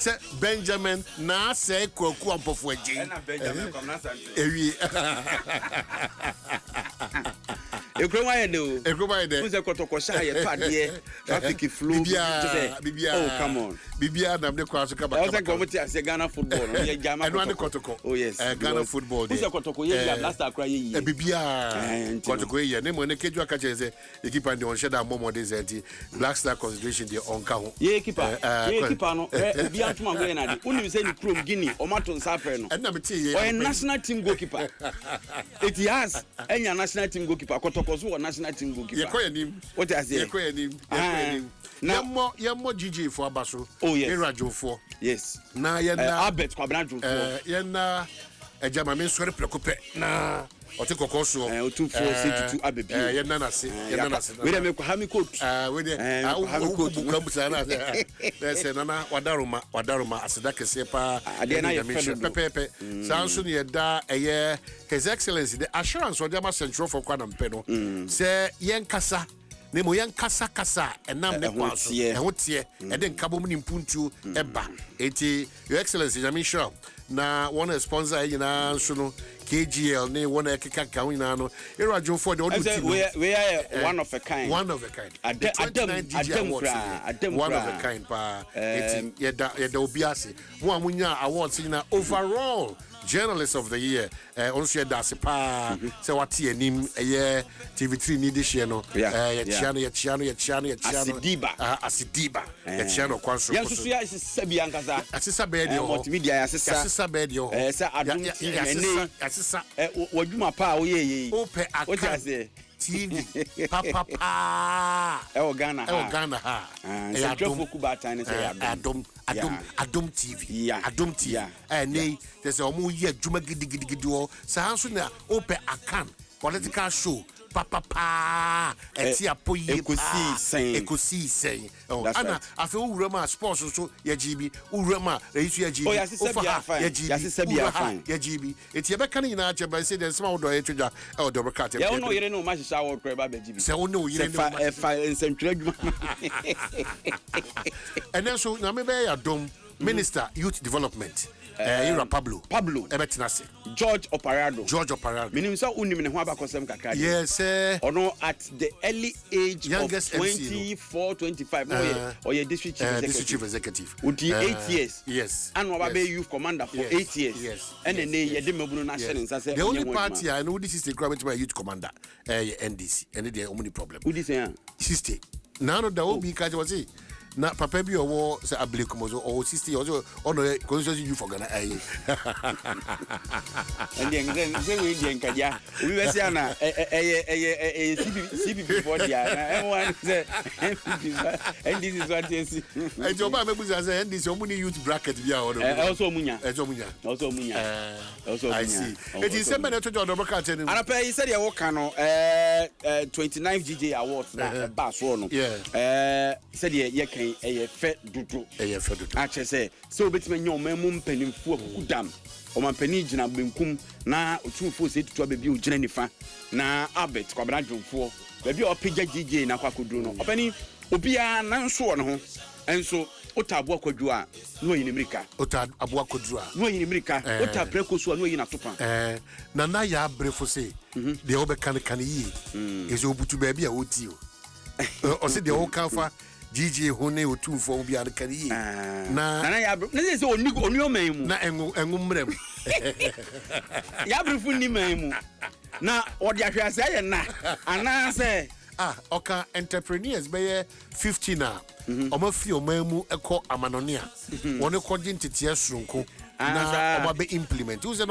say Benjamin na say Kwaku Ampofo Adjei Benjamin come na Asante ewi Ekroma ye do. Ekroma ye de. Who's a Kotoko shy pade traffic flow. Bibia. Oh come on. Bibia na me kwa so kaba. I was like committee as Ghana football. Ye Ghana. And one Kotoko. Oh yes. Ghana football. Who's a Kotoko ye last akra ye. Bibia. Kotoko ye. Ne mo ne keju aka cheze. The keeper dey on sheda momo dey zeti. Black Star consideration dey on ka ho. Ye keeper. Ye keeper no. Bibia ntuma go ye na de. Unu say ni Chrome Guinea. O maton sape no. And na me tie ye. O national team goalkeeper. It has enya national team goalkeeper. Kotoko so national team goalkeeper. Ye koye nim. What I say? Ye koye nim. Yemo GJA for abaso. Oh yes. Erajo for. Yes. Na ye na Albert Kwabena for. Ye na ejama me sori prekope na Kotoko so. Otu for C22 abebi. Ye na se. Ye na se. We dey make hami coat. We dey hami coat bukabusa na. Say na wadaruma aseda kese pa. Ade na ye pepe. Sanso ne da eye His Excellency the assurance of the central for Kwana Mpeno. Say yen kasa Nemo yan kasa enam ne kwaso ehotie eden kabom ni mpuntu eba eti your excellency I'm sure na one sponsor nyina so no KGL ne one ekeka ka nyina no erajo for the we are one of a kind Adom one of a kind pa eti yeda obiase mo amunya awards nyina overall Journalist of the Year, on share Dasipa, so what nim a TV3 need this year, no, Yachano, Asidiba, Yachano, Quanso, Sebiancaza, Assisa Bedio, multimedia, Assisa Bedio, Assisa, what you my power, ye, Ope, what I say. TV, Papa, Ghana, Adom TV, Adom TV, nay, there's a more year, Juma Gidigidigido, Sahansuna, Ope Akan, political show. Papa, and see a poy, Ecosi saying, oh, Anna, I feel Urama sports so Yajibi, Urama, Yajibi, Yajibi, it's your back in Archer by saying small door to the elder cat. You know, you don't know much shower crab, so no, you don't know and then so Namibe Adom, Minister Youth Development. Pablo Ebetinase George Oparado meaning so unim ne ho abakosem kakra yes or no at the early age youngest of 24 25 or your district chief executive with 8 years yes and obabe youth commander for 8 years yes and then ye de mabunu na share nsa say the only party I know this is the government by youth commander NDC and the only problem who this here sister now no da obi ka was say na papa bi owo say ablekumozo or sister also ono constituency you for Ghana and then say we dey nkaja we be say na CPP for dia na everyone say and this is what you see and your mama be say and this omuni youth bracket bia also munya I see it is same na to the bracket and pay said you work no 29 GJA Awards na ba so no said you fe dudu ache say so betime nya omammu mpanimfu akudam omampani gina benkum na otumfo se tutu abebi ogina nifa na Albert Kwabena dwomfo bebi opija GJA na kwakoduro no opani obia na nso no ho enso otabu akwadwu a no yin America otabu akwadwu a no yin America otabreko so no yin atopa na ya brefo say de obeka kan yi ezo obutu baby a oti o se de o kanfa GJA hone otumfo bia kan yi na ya bro na say oni o man mu na engu mrem ya brefo ni man mu na odi ahwase aye na ana say oka entrepreneurs be 15 na omo fi omamu eko amanone a woni koji ntete sunko na omo be implement who say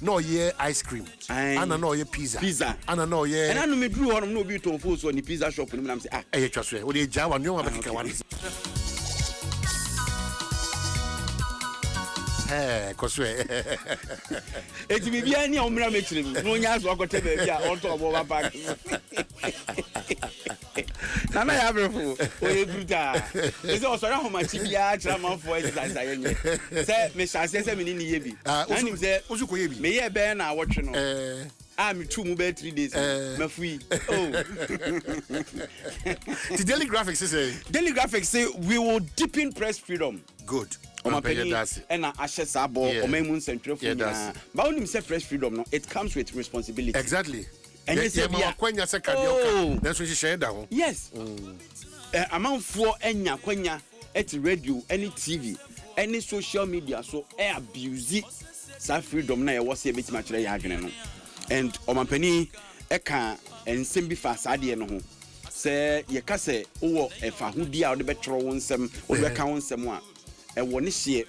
no ye ice cream ana no ye pizza ana no ye ana no meduru honom no obi tonfo so ni pizza shop ni nam say twaswe wo de jawa no ma be wan koswe eti bibia ni omra mechire mi no nya so akote ba bia onto obo ba park nana ya brefo oye bruta ese osoro homachi bia kira manfo exercise ayenye se me chance se me ni ye bi ani se osuko ye bi me ye be na awotwe no me 2 mu be 3 days mafui the daily graphics say we will deepen press freedom good Omanhene ena ahye sabo Omanhene nsentwerefo nya ba onim say press freedom no it comes with responsibility. Exactly. And yes, kwanya se kadioka na so hye da ho. Yes. Amanfo enya kwanya at radio any TV any social media so abuse sa freedom na ye wo se betima kire ya adwene no. And Omanhene eka ensem bi fa saade no ho. Se ye ka se wo efa hudi a wo de betro wo nsem wo de ka wo nsem a e wo ne hye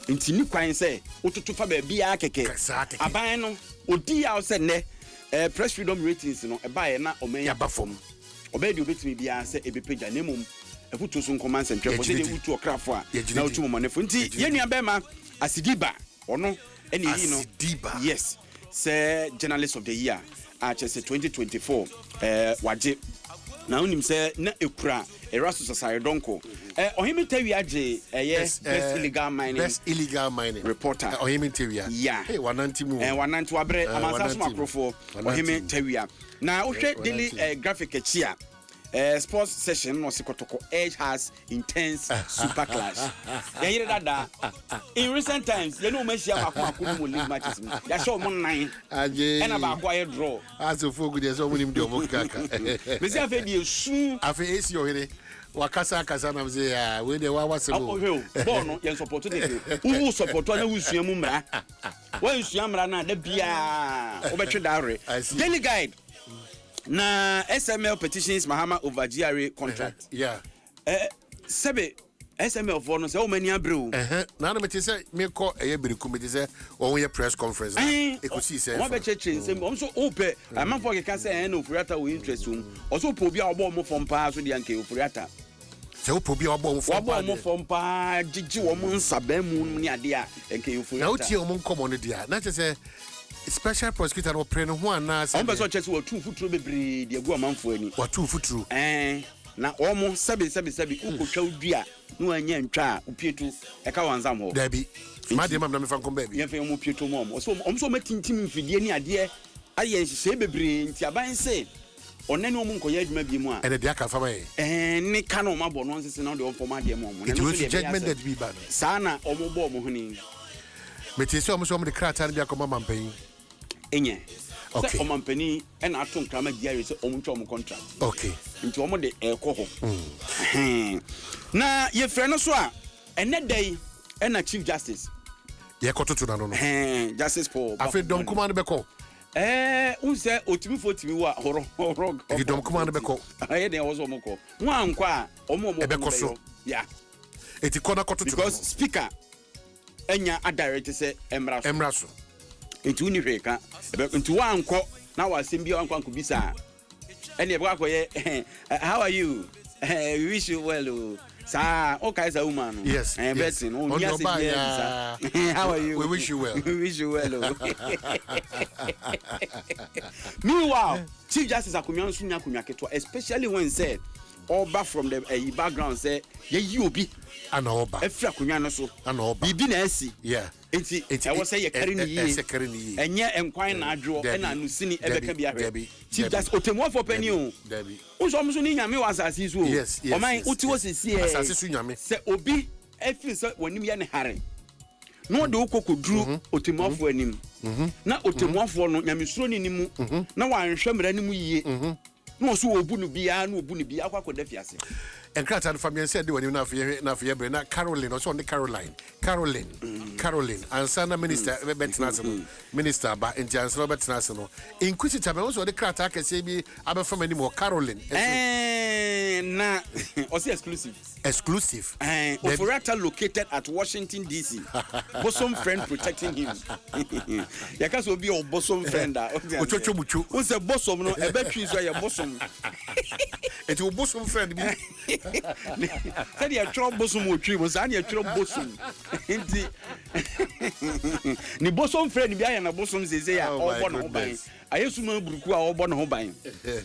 nti ni kwan se wototo fa ba bia keke aban no odi a wo se ne press freedom ratings no e ba ye na omenya bafom obedi obetimi bia se ebepeja nemum efuto so nkoma nsentwefo se de wutu okrafo a na otu momanefo nti ye nua bema asidiba ono eni yi no yes say journalist of the year Chese 2024 waje na unim say na ekura eraso society donko ohimi tawi Adjei best illegal mining reporter ohimi tawi yeah hey wananti mu wananti wabre amansa so makrofo ohimi tawi na ohwe daily graphic achia sports session no Kotoko Edge has intense super clash. You dada. In recent times, you know Messi akuma league matches. Ya show mon 9. Adjei. And about quiet draw. As of good as only do mokaka. Messi afa di su. Afa esi ohire. Wakasa na mze we de wa wasebo. Ball no yen support de. Who support na wusua mu mra. Wa wusua mra na da bia. Obetwe dare. Daily guide. Na SML petitions Mahama over GRA contract. Yeah. Sebe SML for no say o mani abreu. Na me say me call biriku me say o ye press conference. E ko see say. Won be cheche nsem o so ope amanfo ke ka say na ofuriata we interest um. O so po bia obo mo fom pa so de anke ofuriata. Se o po bia obo mo fom pa. Obo mo fom pa gigi wo mo nsabam mu ni ade a anke ofuriata. Na o tie o mo nkomo no dia. Na say special prosecutor no pre no ho ana say. On be so chese wo tu futuro bebre de agu amanfo ani. Wa tu futuro. Na omo sabi ukotwa udua no anya ntwa upietu e ka wanzam ho. Dabi. Ma de mam na me fa nkom ba bi. Ye fa mo pietu mo. So matintim mfidie ni ade aye nhye bebre nti aban se onani omo nkoya adwuma bi mu a. Ene de aka fa mai. Ni ka no mabo no nsese na de on forma de mo. It was judgment that be ban. Sana omo bo mo honi. Metese omo so omo de krata na bi akoma mampan. Enye. Okay. Se Omanhene and atom krama diary se omo ntwa omo contract. Okay. Nti omo de ekọ ho. Na ye frɛ no so a ene day na chief justice. Ye kototo na no. Justice Paul. Afi dom kuma no beko. Unse otimi fotimi wa horo. Afi dom kuma no beko. Aye de wo so omo ko. Nwa nkwa a omo beko so. Yeah. Eti kona kototo. Because speaker enya a director say emra so. Nti uni hweka nti wanko na wasem bia wanko bisa ene ebe akoye how are you we wish you well sa okay sa woman yes betting on your how are you we wish you well meanwhile chief justice akumya nsunya akumya keto especially when said oba from the background say ye obi ana oba efra akumya no so ana oba bibi na asi yeah enti I was say ye carry ni yi enye enkwan na adwo e na nusini ebeka bia hwe chief justice otemo for penny o dabi uso mso ni nyame wasasi so o man uti wo sisi e asasi su nyame se obi efiri se wonim ye ne hare no de ukokoduru otemofo anim na otemofo no nyame suro ni nimu na wanhwe mra nimu yie no so obu no bia na obu no bia akwakoda fiase enkrata no family said de wani na afie bre na Caroline also on the Caroline ansana minister betnase minister ba enti ansana betnase no inquisitor be also the krata akese bi abefam ani mo Caroline na also exclusive Oforata located at Washington DC bosom friend protecting him yaka so bi o bosom friend a ochochomuchu o se bosom no ebetwi so ya bosom eti o bosom friend bi said ya tro bosom o twi mo sa na ya tro bosom enti ni bosom friend bi aya na bosom zeze ya obo no ban ayesu ma buruku a obo no ban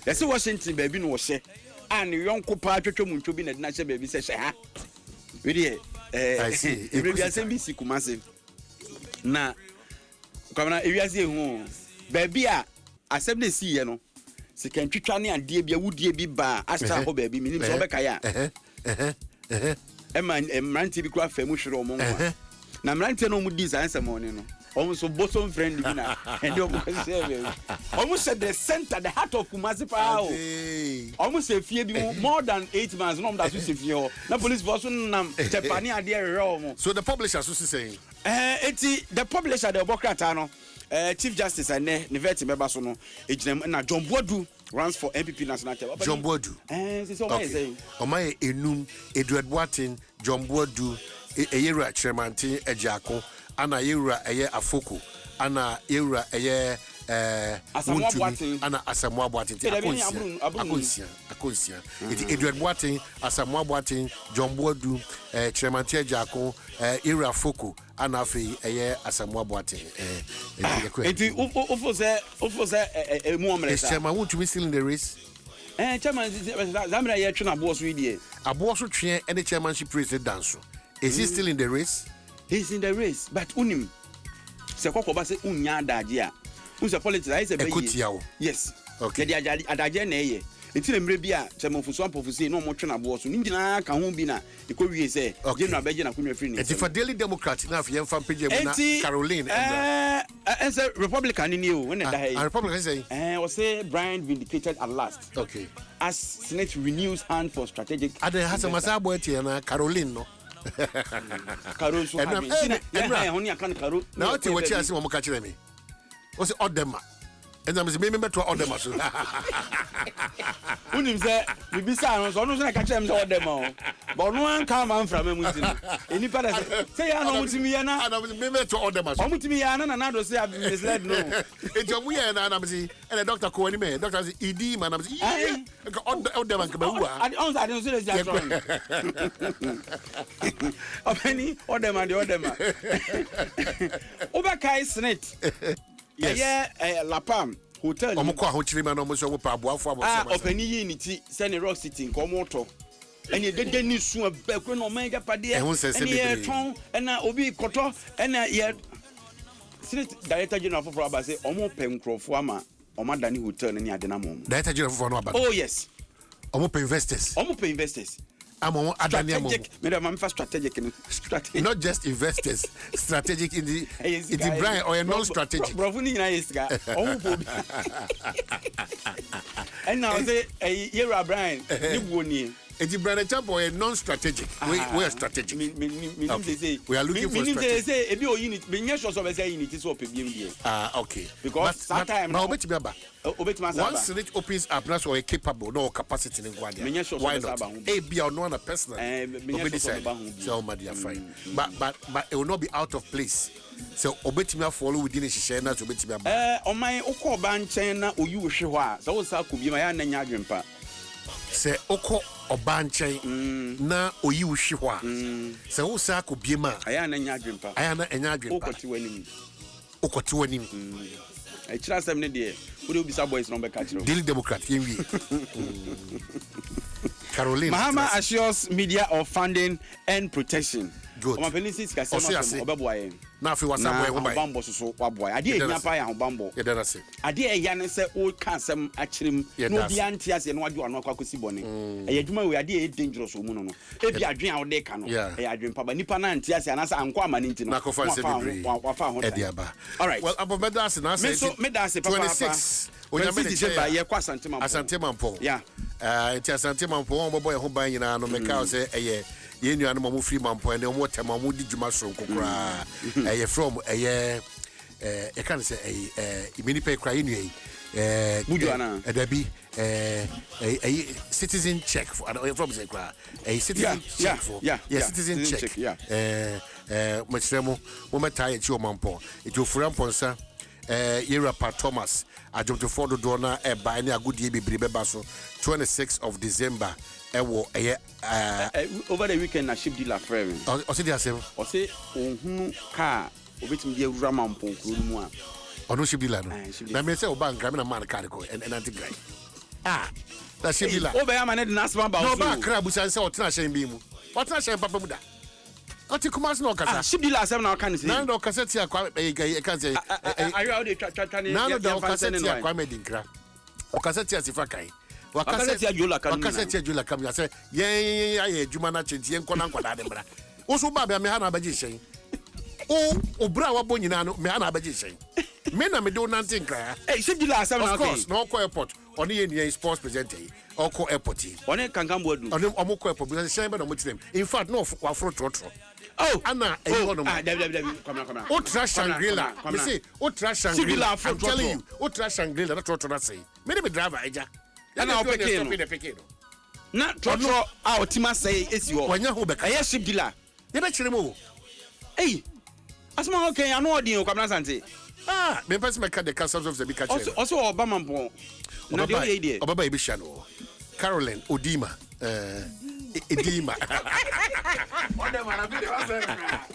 yesi Washington baby no wo hye and yonko pa twetwe muncho bi na de na hye baby se hye ha we dey I see every assembly sikumase na Kwabena ewiase ehu baby a assembly si ye no se kan twetwa ne ade bia wudie bi ba astra ho baby minim so be kaya mranti bi kwa famu hwere omo nwa na mranti no mu design ceremony no almost bosom friend bi na and almost at the center the heart of Kumasi Pao almost a few more than 8 months no that so fie na police force nam Japan ade re so the publisher so saying the publisher the Bokrata no Chief Justice and ne vet member so no ejinem na John Boadu runs for MPP national chair. John Boadu so okay. Omai enum Edward Boatin John Boadu eyera chairmantin ejako ana yewura eye afoko ana yewura eye ana Asamoah Boatin akonsia it Edward Boatin Asamoah Boatin John Boadu chairmantin ejako yewura afoko ana fe eye Asamoah Boatin enti ofose emu omresa is chairman want to be still in the race chairman zamra ye twe na boss we die aboso twe any chairmanship race dance is he still in the race? He's in the race, but unim. Se kokoba se unya adaje a. Unse politics I say be. Yes. Okay. The adaje na eye. Enti na mre bia chemofuso Ampofo say no mo twe na bo so. Ni nyina ka ho bi na ekowie say general beje na kunwa free ni. Enti for Daily Democrat na afia mfa page mu na Caroline and Republican ni o when that hey. Republican say we say Brian vindicated at last. Okay. As Senate renews hand for strategic. Ade hasa masabo eti na Caroline no. Karo so ha honi akan karo na oti wachi ase mo ka kire me o se odema ena me se me beto odema so unim se bibisa no so no so ka kire me se odema o but no an ka man fra me mu tin eni pa da se ya no mutimi ya na ana me beto odema so mutimi ya na do say misled no e jomu ya na me se ena doctor ko ani me doctor say idi man na me se odema ka ba wu I don't say that's wrong Openi odema Obakai Senate yes Lapam hotel omko ahochiri ma no mo so wo pa aboafo openi yi ni ti se ne Rock City nko mo to eni de ni su ba kro no man japade eni ton na obi koto na ye Senate Director General for aba say omo pe nkrofo ama omadani hotel ni ade na mo Director General for no aba oh yes omo pe investors I'm strategic. Strategic. Not just investors, strategic in the brand or a non-strategic. And now say you're Brian. It's a brand champ or a non-strategic. We are strategic. Okay. We are looking for strategic. Say if you unit, unit so okay. Because sometimes now once it opens up, that's why capable, no capacity in Guardia. Why not? A be or no one a personal. So my dear fine. But it will not be out of place. So obetimia follow within a share na to obetimia. On my oko banchen na oyu hwehwa. So sa kubi ma ya na nya adwempa. Se oko obanchen na oyi hwehwa. Se wo sa kubi ma aya na nya adwempa. Aya na enya adwempa. Okoti wanim. I trust them there. Who do be some boys number catch? Daily Democrat, Caroline. Mahama assures media of funding and protection. Good. Osei. Now if you want somewhere bambo so waboy. Ade nya pa ya bambo. Yeah, that's it. Ade eya ne se o kan sem achirim no bia ntiase no wadu anu akwakosi bone. E adwuma we ade e dangerous o mu no no. E bia adwen a wode ka no. E adwen pa ba nipa na ntiase anasa anko amane nti no. Wafa ho. All right. Well, Abobeda na say 26 December ye kwa Asante Mampo. Yeah. It Asante Mampo on boy ho ban nyina no meka say eye ye nua no mo free Mampo and mo tema mo di djuma so kokora. Eye from eye e kan say mini pay cry nua Bujuana Dabi citizen check for from say cry a citizen check for citizen check machiremo mo meta ye chi o Mampo it ofura mponsa Yerapa Thomas Adom to do na by any good year beba so 26th of December over the weekend na ship dealer frame o se dia sem o se ohunu car obetim dia wura Mampo kuru mu a ono ship dealer no na me say o bank na man car ko and anti guy that ship dealer o be amane de nasma ba no ba kra busan say o tena shen bi mu o tena shen papa mu da Oti kumas no kasa. Ship dealer asem na kan say. Na no kasa ti akwa kan say. Are you out dey twa ni. Na no kasa ti akwa medinkra. O kasa ti asifa kan. wakaseti ajola kam wakaseti ajola kam ya say ye aye adwuma na chenti ye nkona nkwada de mra wo so ba bia me ha na abaji hyen o bra wa bo nyina no me ha na abaji hyen me na me do nantin kra ship dealer asam na of course no ko airport oni ye ni sports presenter o ko airport oni kankambo adu oni o mo ko airport because hyen be na mo tirem in fact no wa fro trotro Anna, come. Ultra Shangri-La. You see, Ultra Shangri-La. I'm telling you, Ultra Shangri-La. That's what I say. Maybe driver, Eja. And I'll pick it. Not Trotro, our Tima say, it's your. When you're home, I ship dealer. You bet you move. Hey, as long okay, I know what you come Asante. Me pass my card the customs of the big catcher. Also, Obama Bon. Obaba Ibishano. Caroline Odima. Edema.